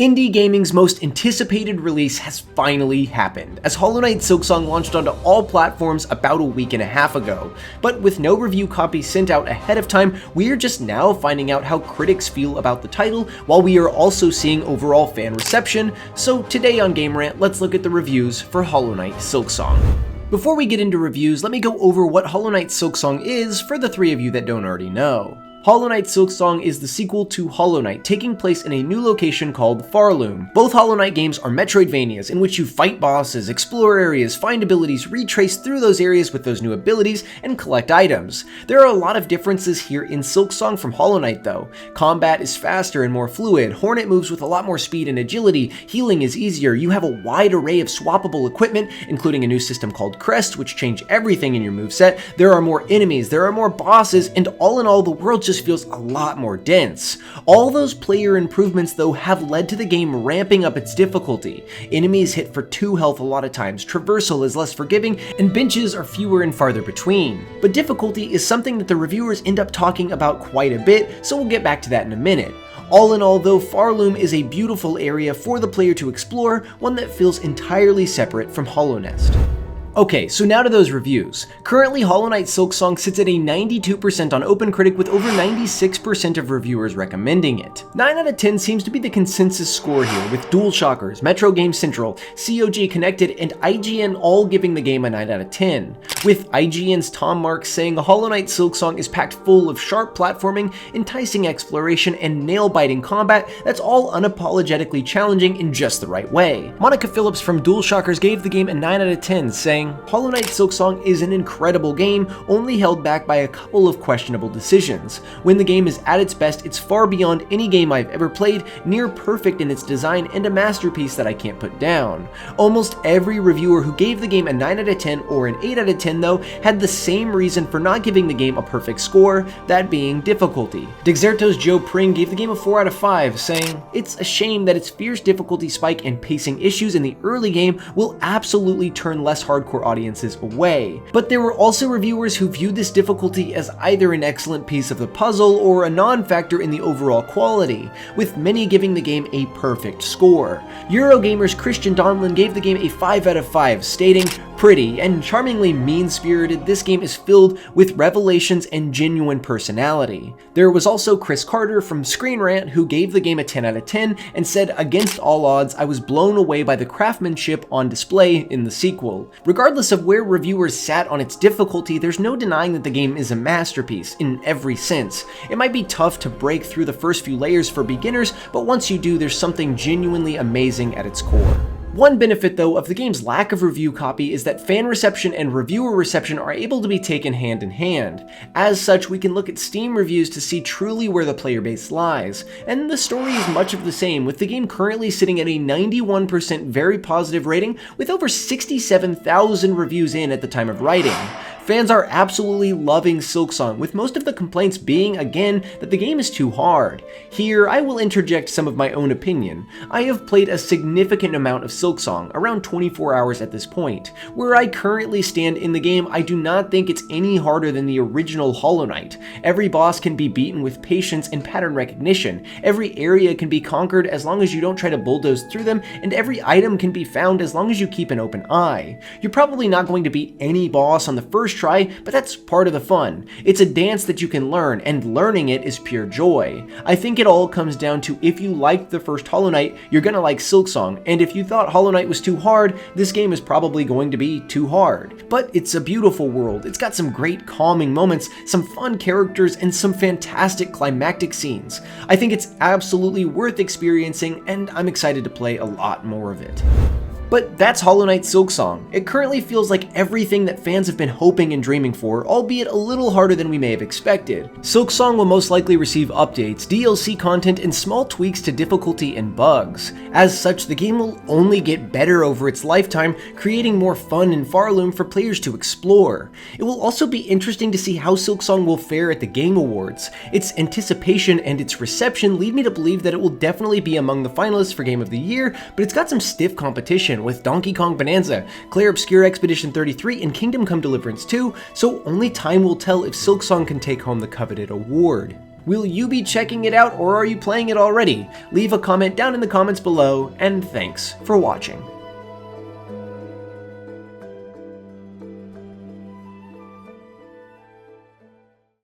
Indie gaming's most anticipated release has finally happened, as Hollow Knight Silksong launched onto all platforms about a week and a half ago. But with no review copy sent out ahead of time, we are just now finding out how critics feel about the title, while we are also seeing overall fan reception. So today on Game Rant, let's look at the reviews for Hollow Knight Silksong. Before we get into reviews, let me go over what Hollow Knight Silksong is for the three of you that don't already know. Hollow Knight Silksong is the sequel to Hollow Knight, taking place in a new location called Farloom. Both Hollow Knight games are Metroidvanias in which you fight bosses, explore areas, find abilities, retrace through those areas with those new abilities, and collect items. There are a lot of differences here in Silksong from Hollow Knight though. Combat is faster and more fluid, Hornet moves with a lot more speed and agility, healing is easier, you have a wide array of swappable equipment, including a new system called Crest, which change everything in your moveset, there are more enemies, there are more bosses, and all in all, the world just feels a lot more dense. All those player improvements though have led to the game ramping up its difficulty. Enemies hit for 2 health a lot of times, traversal is less forgiving, and benches are fewer and farther between. But difficulty is something that the reviewers end up talking about quite a bit, so we'll get back to that in a minute. All in all though, Farloom is a beautiful area for the player to explore, one that feels entirely separate from Hollow Nest. Okay, so now to those reviews. Currently, Hollow Knight Silksong sits at a 92% on OpenCritic with over 96% of reviewers recommending it. 9 out of 10 seems to be the consensus score here, with DualShockers, Metro Game Central, COG Connected, and IGN all giving the game a 9 out of 10. With IGN's Tom Marks saying Hollow Knight Silksong is packed full of sharp platforming, enticing exploration, and nail-biting combat that's all unapologetically challenging in just the right way. Monica Phillips from DualShockers gave the game a 9 out of 10, saying, Hollow Knight Silksong is an incredible game, only held back by a couple of questionable decisions. When the game is at its best, it's far beyond any game I've ever played, near perfect in its design, and a masterpiece that I can't put down. Almost every reviewer who gave the game a 9 out of 10 or an 8 out of 10 though, had the same reason for not giving the game a perfect score, that being difficulty. Dexerto's Joe Pring gave the game a 4 out of 5, saying, it's a shame that its fierce difficulty spike and pacing issues in the early game will absolutely turn less hardcore audiences away. But there were also reviewers who viewed this difficulty as either an excellent piece of the puzzle or a non-factor in the overall quality, with many giving the game a perfect score. Eurogamer's Christian Donlin gave the game a 5 out of 5, stating, pretty and charmingly mean-spirited, this game is filled with revelations and genuine personality. There was also Chris Carter from Screen Rant who gave the game a 10 out of 10 and said, against all odds, I was blown away by the craftsmanship on display in the sequel. Regardless of where reviewers sat on its difficulty, there's no denying that the game is a masterpiece in every sense. It might be tough to break through the first few layers for beginners, but once you do, there's something genuinely amazing at its core. One benefit though of the game's lack of review copy is that fan reception and reviewer reception are able to be taken hand in hand. As such, we can look at Steam reviews to see truly where the player base lies, and the story is much of the same, with the game currently sitting at a 91% very positive rating with over 67,000 reviews in at the time of writing. Fans are absolutely loving Silksong, with most of the complaints being, again, that the game is too hard. Here, I will interject some of my own opinion. I have played a significant amount of Silksong, around 24 hours at this point. Where I currently stand in the game, I do not think it's any harder than the original Hollow Knight. Every boss can be beaten with patience and pattern recognition, every area can be conquered as long as you don't try to bulldoze through them, and every item can be found as long as you keep an open eye. You're probably not going to beat any boss on the first try, but that's part of the fun. It's a dance that you can learn, and learning it is pure joy. I think it all comes down to if you liked the first Hollow Knight, you're gonna like Silksong, and if you thought Hollow Knight was too hard, this game is probably going to be too hard. But it's a beautiful world, it's got some great calming moments, some fun characters, and some fantastic climactic scenes. I think it's absolutely worth experiencing, and I'm excited to play a lot more of it. But that's Hollow Knight Silksong. It currently feels like everything that fans have been hoping and dreaming for, albeit a little harder than we may have expected. Silksong will most likely receive updates, DLC content, and small tweaks to difficulty and bugs. As such, the game will only get better over its lifetime, creating more fun in Farloom for players to explore. It will also be interesting to see how Silksong will fare at the Game Awards. Its anticipation and its reception lead me to believe that it will definitely be among the finalists for Game of the Year, but it's got some stiff competition with Donkey Kong Bonanza, Clair Obscur Expedition 33, and Kingdom Come Deliverance 2, so only time will tell if Silksong can take home the coveted award. Will you be checking it out, or are you playing it already? Leave a comment down in the comments below, and thanks for watching.